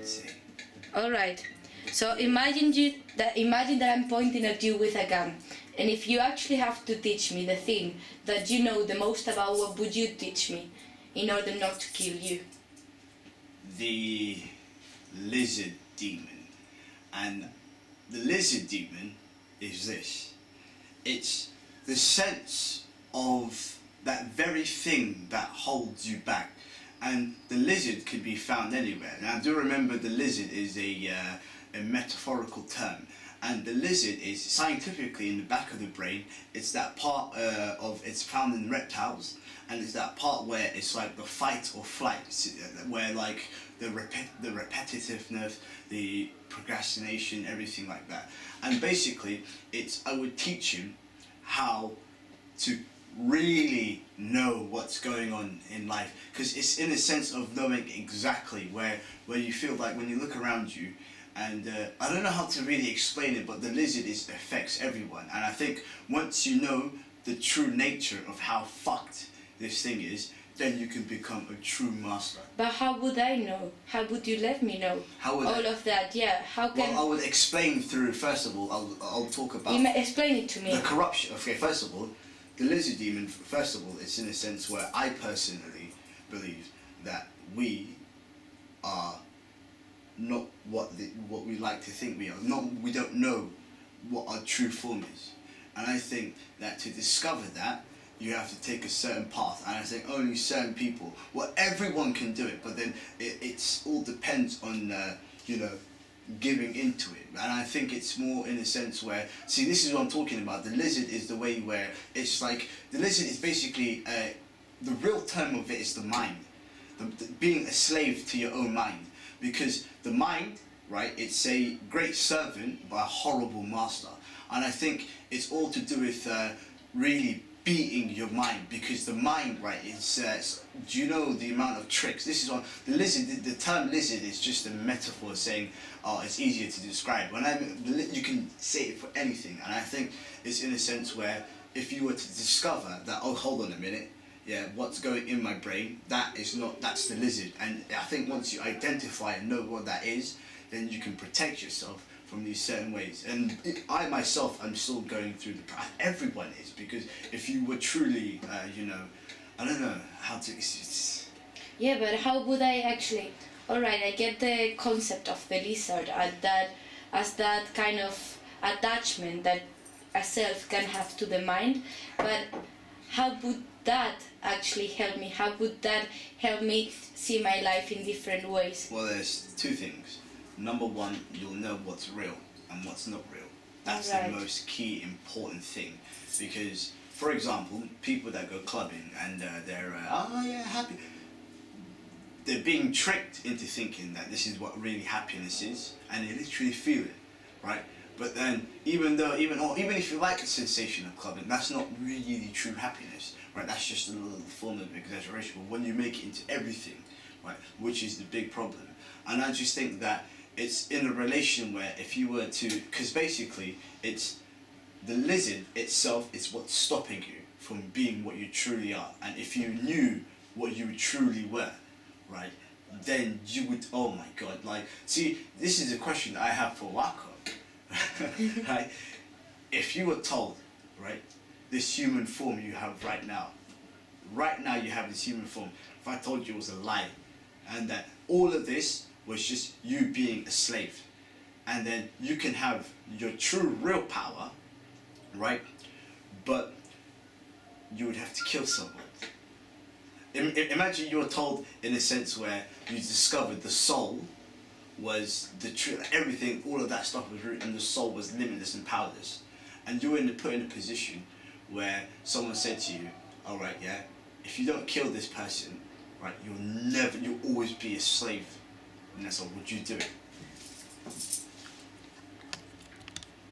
say. All right. So imagine that I'm pointing at you with a gun, and if you actually have to teach me the thing that you know the most about, what would you teach me in order not to kill you? The lizard demon. And the lizard demon is this. It's the sense of that very thing that holds you back. And the lizard could be found anywhere. Now do remember the lizard is a metaphorical term. And the lizard is scientifically in the back of the brain. It's that part it's found in reptiles, and it's that part where it's like the fight or flight, where like the repetitiveness, the procrastination, everything like that. And basically, I would teach him how to really know what's going on in life, because it's in a sense of knowing exactly where you feel like when you look around you. And I don't know how to really explain it, but the lizard affects everyone. And I think once you know the true nature of how fucked this thing is, then you can become a true master. But how would I know? How would you let me know? Of that? Yeah. How can? Well, I would explain through. First of all, I'll talk about. Explain it to me. The corruption. Okay. First of all, the lizard demon. First of all, it's in a sense where I personally believe that we are not what we like to think we are. We don't know what our true form is, and I think that to discover that, you have to take a certain path. And I think only certain people. Well, everyone can do it, but then it's all depends on giving into it. And I think it's more in a sense where, see, this is what I'm talking about. The lizard is the way where it's like the lizard is basically the real term of it is the mind, being a slave to your own mind. Because the mind, right, it's a great servant but a horrible master. And I think it's all to do with really beating your mind, because the mind, right, is, do you know the amount of tricks? This is what the lizard, the term lizard is just a metaphor saying, oh, it's easier to describe. You can say it for anything. And I think it's in a sense where if you were to discover that, oh, hold on a minute, yeah, what's going in my brain, that's the lizard. And I think once you identify and know what that is, then you can protect yourself from these certain ways. And I myself, I'm still going through everyone is, because if you were truly, I don't know how to... Yeah, but how would I actually... Alright, I get the concept of the lizard as that kind of attachment that a self can have to the mind, but how would that actually help me? How would that help me see my life in different ways? Well, there's two things. Number one, you'll know what's real and what's not real. That's the most key important thing. Because, for example, people that go clubbing and they're, happy. They're being tricked into thinking that this is what really happiness is, and they literally feel it, right? But then, even if you like the sensation of clubbing, that's not really the true happiness, right? That's just a little form of exaggeration. But when you make it into everything, right, which is the big problem. And I just think that it's in a relation where if you were to, because basically it's the lizard itself is what's stopping you from being what you truly are. And if you knew what you truly were, right, then you would, oh my God, like, see, this is a question I have for Wako. Right? If you were told, right, this human form you have right now you have this human form, if I told you it was a lie, and that all of this was just you being a slave, and then you can have your true real power, right, but you would have to kill someone. Imagine you were told in a sense where you discovered the soul was the truth, everything, all of that stuff was root, and the soul was limitless and powerless. And you were put in a position where someone said to you, all right, yeah, if you don't kill this person, right, you'll always be a slave. And that's all, would you do it?